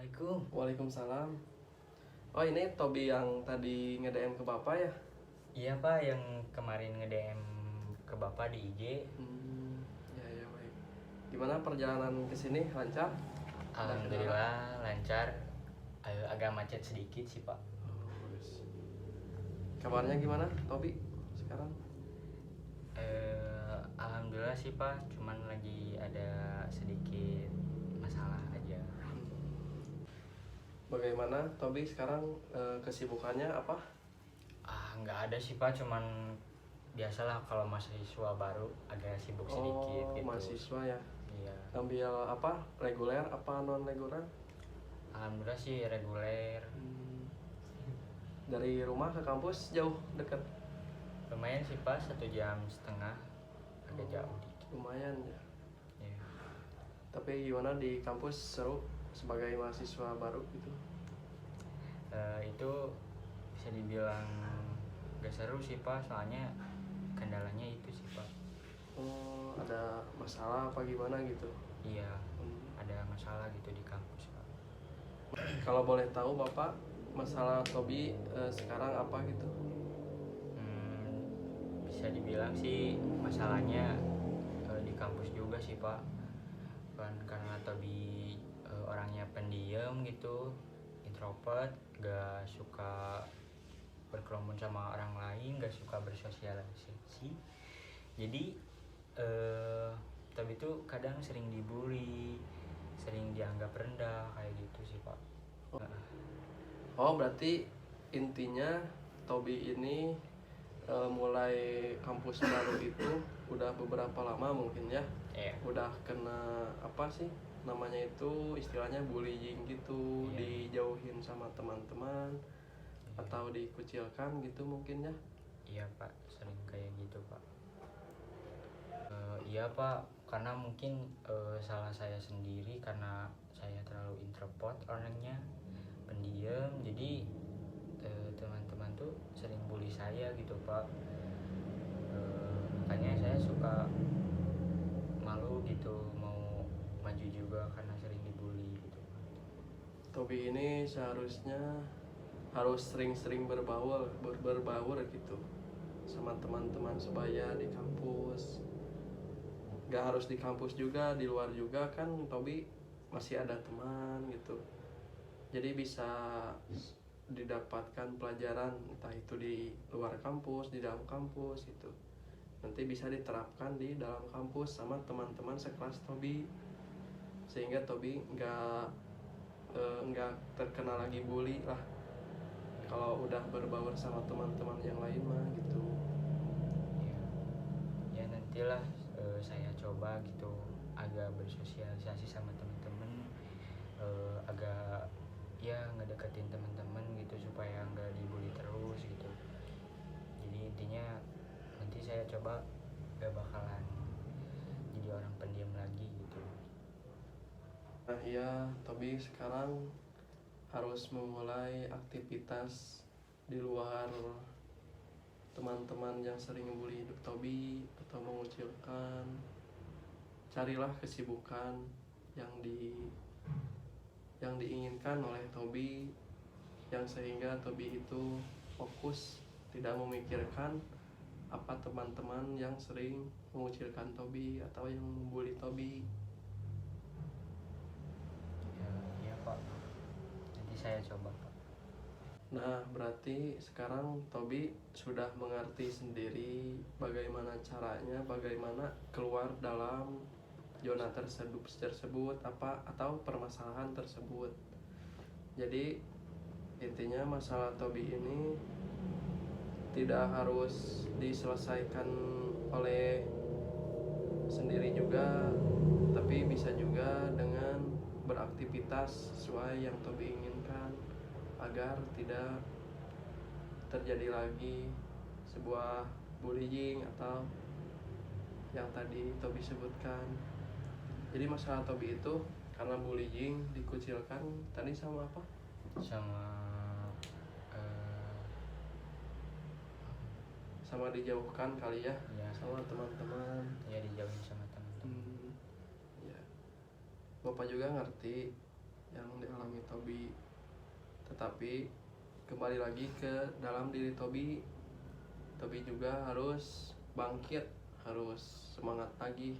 Assalamualaikum. Waalaikumsalam. Oh, ini Tobi yang tadi nge-DM ke Bapak ya? Iya Pak, yang kemarin nge-DM ke Bapak di IG. Ya baik. Gimana perjalanan ke sini? Lancar? Ada kendala? Alhamdulillah lancar. Agak macet sedikit sih Pak. Oh, bagus. Kabarnya gimana, Tobi, sekarang? Alhamdulillah sih Pak, cuman lagi ada sedikit masalah aja. Bagaimana, Tobi, sekarang kesibukannya apa? Nggak ada sih Pak, cuman biasalah kalau mahasiswa baru agak sibuk sedikit gitu. Mahasiswa ya? Iya. Ambil apa? Reguler apa non-reguler? Alhamdulillah sih reguler. Dari rumah ke kampus jauh, dekat? Lumayan sih Pak, 1,5 jam, agak jauh dikit. Lumayan ya. Iya. Tapi gimana di kampus, seru sebagai mahasiswa baru gitu? Itu bisa dibilang gak seru sih Pak, soalnya kendalanya itu sih Pak. Oh, ada masalah apa gimana gitu? Iya, ada masalah gitu di kampus Pak. Kalau boleh tahu Bapak, masalah Tobi sekarang apa gitu? Bisa dibilang sih masalahnya di kampus juga sih Pak. Kan karena Tobi orangnya pendiam gitu, introvert, gak suka berkerumun sama orang lain, gak suka bersosialisasi. Jadi Tobi tuh kadang sering dibully, sering dianggap rendah kayak gitu sih Pak. Oh, berarti intinya Tobi ini mulai kampus baru itu udah beberapa lama mungkin ya? Iya. Udah kena apa sih namanya itu, istilahnya bullying gitu, Iya. dijauhin sama teman-teman atau dikucilkan gitu mungkin ya? Iya Pak, sering kayak gitu Pak. Iya Pak, karena mungkin salah saya sendiri, karena saya terlalu introvert orangnya, pendiam, jadi teman-teman tuh sering bully saya gitu Pak. Makanya saya suka malu gitu mau maju juga karena sering dibully gitu. Tobi ini seharusnya harus sering-sering berbaur gitu sama teman-teman sebaya di kampus. Gak harus di kampus juga, di luar juga kan Tobi masih ada teman gitu. Jadi bisa didapatkan pelajaran entah itu di luar kampus, di dalam kampus gitu. Nanti bisa diterapkan di dalam kampus sama teman-teman sekelas Tobi, sehingga Tobi nggak terkena lagi bully lah kalau udah berbaur sama teman-teman yang lain mah gitu. Ya nantilah saya coba gitu agak bersosialisasi sama teman-teman, agak ya ngedeketin teman-teman gitu supaya nggak dibully terus gitu. Jadi intinya nanti saya coba gak bakalan jadi orang pendiam lagi gitu. Nah iya, Tobi sekarang harus memulai aktivitas di luar teman-teman yang sering membuli hidup Tobi atau mengucilkan. Carilah kesibukan yang diinginkan oleh Tobi, yang sehingga Tobi itu fokus, tidak memikirkan apa teman-teman yang sering mengucilkan Tobi atau yang membuli Tobi. Ya Pak, nanti saya coba Pak. Nah, berarti sekarang Tobi sudah mengerti sendiri bagaimana caranya, bagaimana keluar dalam zona tersebut apa atau permasalahan tersebut. Jadi intinya masalah Tobi ini tidak harus diselesaikan oleh sendiri juga, tapi bisa juga dengan beraktivitas sesuai yang Tobi inginkan agar tidak terjadi lagi sebuah bullying atau yang tadi Tobi sebutkan. Jadi masalah Tobi itu karena bullying, dikucilkan tadi sama apa? Sama dijauhkan kali ya, sama teman-teman. Ya dijauhin sama teman-teman. Ya. Bapak juga ngerti yang dialami Tobi. Tobi. Tetapi kembali lagi ke dalam diri Tobi juga harus bangkit, harus semangat lagi.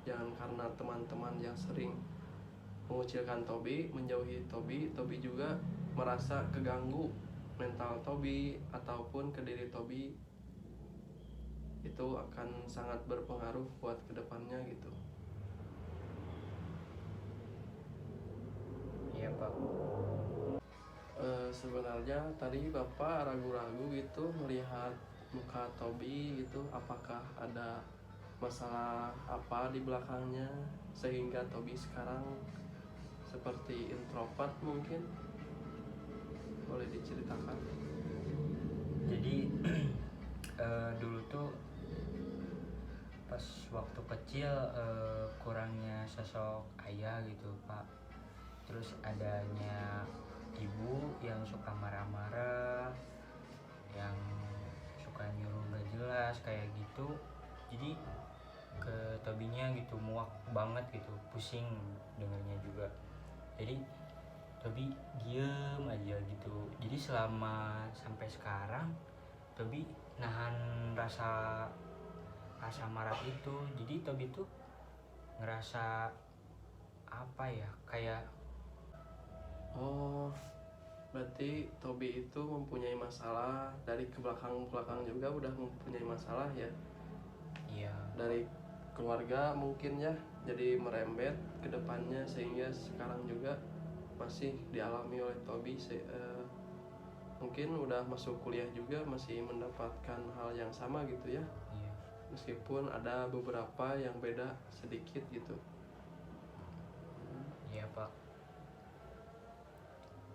Jangan karena teman-teman yang sering mengucilkan Tobi, menjauhi Tobi juga merasa keganggu mental Tobi ataupun ke diri Tobi, itu akan sangat berpengaruh buat kedepannya gitu. Iya Pak. Sebenarnya tadi Bapak ragu-ragu gitu melihat muka Tobi gitu, apakah ada masalah apa di belakangnya sehingga Tobi sekarang seperti introvert mungkin? Boleh diceritakan? Jadi dulu tuh pas waktu kecil kurangnya sosok ayah gitu Pak, terus adanya ibu yang suka marah-marah, yang suka nyuruh gak jelas kayak gitu, jadi ke Tobinya gitu muak banget gitu, pusing dengernya juga. Jadi Tobi diem aja gitu. Jadi selama sampai sekarang Tobi nahan rasa marah itu. Jadi Tobi tuh ngerasa apa ya, kayak Oh, berarti Tobi itu mempunyai masalah dari ke belakang juga udah mempunyai masalah ya, ya dari keluarga mungkin ya, jadi merembet ke depannya sehingga sekarang juga masih dialami oleh Tobi. Mungkin udah masuk kuliah juga masih mendapatkan hal yang sama gitu ya, iya meskipun ada beberapa yang beda sedikit gitu. iya Pak.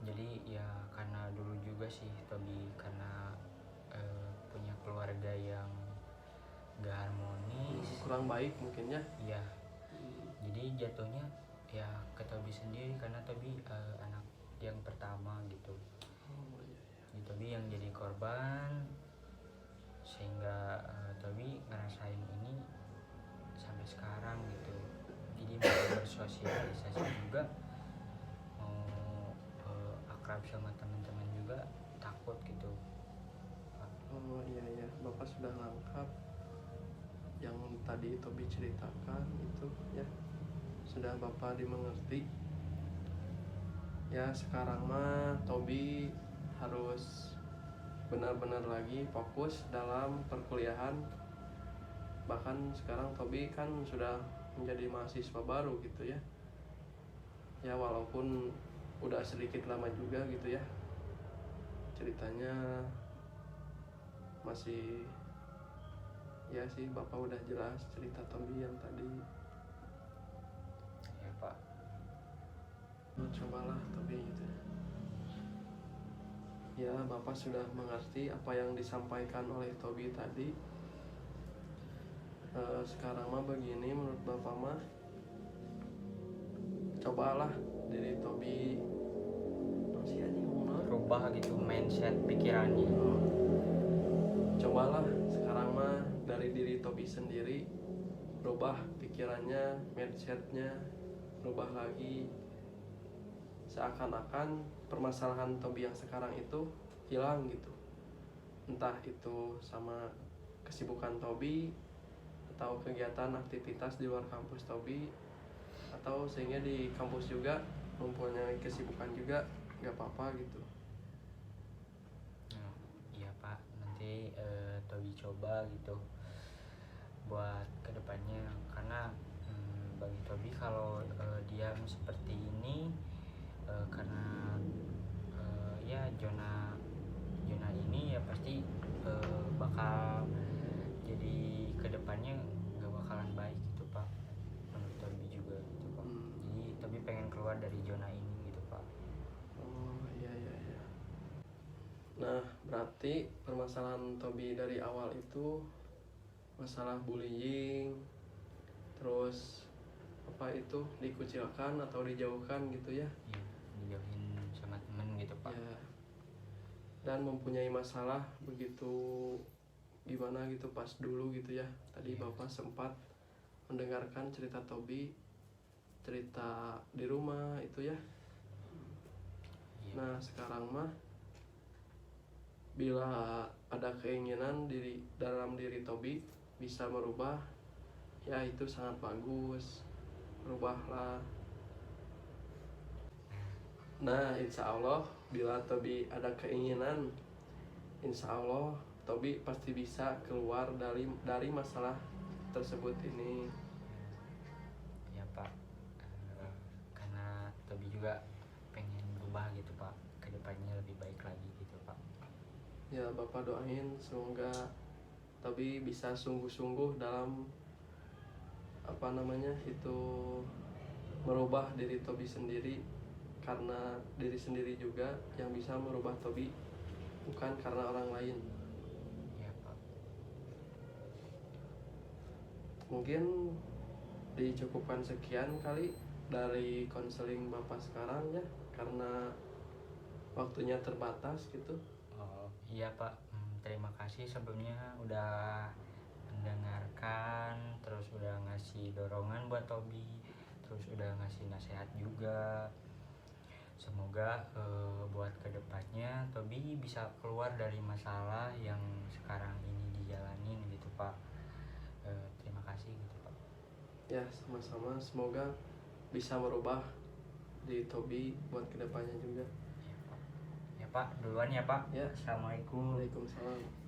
Jadi ya karena dulu juga sih Tobi karena punya keluarga yang gak harmonis, Kurang baik mungkin ya. ya jadi jatuhnya ya ke Tobi sendiri karena Tobi anak yang pertama gitu. Oh, iya. Jadi Tobi yang jadi korban, sehingga Tobi ngerasain ini sampai sekarang gitu. Jadi mau bersosialisasi juga, mau akrab sama teman-teman juga takut gitu Pak. Oh iya, Bapak sudah lengkap yang tadi Tobi ceritakan itu ya, sudah Bapak dimengerti. Ya sekarang mah Tobi harus benar-benar lagi fokus dalam perkuliahan. Bahkan sekarang Tobi kan sudah menjadi mahasiswa baru gitu ya. Ya walaupun udah sedikit lama juga gitu ya, ceritanya masih ya sih, Bapak udah jelas cerita Tobi yang tadi. Ya Pak. Cobalah Tobi gitu ya. Bapak sudah mengerti apa yang disampaikan oleh Tobi tadi. Sekarang mah begini, menurut Bapak mah cobalah diri Tobi masih aja ngomong. Rubah gitu mindset pikirannya. Cobalah sekarang mah dari diri Tobi sendiri, rubah pikirannya, mindsetnya, rubah lagi. Seakan-akan permasalahan Tobi yang sekarang itu hilang gitu. Entah itu sama kesibukan Tobi atau kegiatan aktivitas di luar kampus Tobi, atau sehingga di kampus juga mempunyai kesibukan juga, gak apa-apa gitu. Iya Pak, nanti Tobi coba gitu buat kedepannya, karena bagi Tobi kalau diam seperti ini karena ya zona ini ya pasti bakal jadi kedepannya nggak bakalan baik gitu Pak, menurut Tobi juga gitu Pak. Jadi Tobi pengen keluar dari zona ini gitu Pak. Oh iya. Nah berarti permasalahan Tobi dari awal itu masalah bullying, terus apa itu dikucilkan atau dijauhkan gitu ya. Iya, dijauhin sama temen gitu Pak. Ya, dan mempunyai masalah begitu gimana gitu pas dulu gitu ya. Tadi Bapak sempat mendengarkan cerita Tobi, cerita di rumah itu ya. Nah sekarang mah bila ada keinginan dalam diri Tobi bisa merubah, ya itu sangat bagus, rubahlah. Nah insya Allah bila Tobi ada keinginan, insya Allah Tobi pasti bisa keluar dari masalah tersebut ini. Ya Pak. Karena Tobi juga pengen berubah gitu Pak, kedepannya lebih baik lagi gitu Pak. Ya Bapak doain semoga Tobi bisa sungguh-sungguh dalam itu merubah diri Tobi sendiri, karena diri sendiri juga yang bisa merubah Tobi, bukan karena orang lain. Ya Pak. Mungkin dicukupkan sekian kali dari konseling Bapak sekarang ya, karena waktunya terbatas gitu. Oh iya Pak. Terima kasih sebelumnya udah mendengarkan, terus udah ngasih dorongan buat Tobi, terus udah ngasih nasihat juga. Semoga buat kedepannya Tobi bisa keluar dari masalah yang sekarang ini dijalanin gitu Pak. Terima kasih gitu Pak. Ya sama-sama, semoga bisa merubah di Tobi buat kedepannya juga. Ya Pak, duluan ya Pak. Ya. Assalamualaikum. Waalaikumsalam.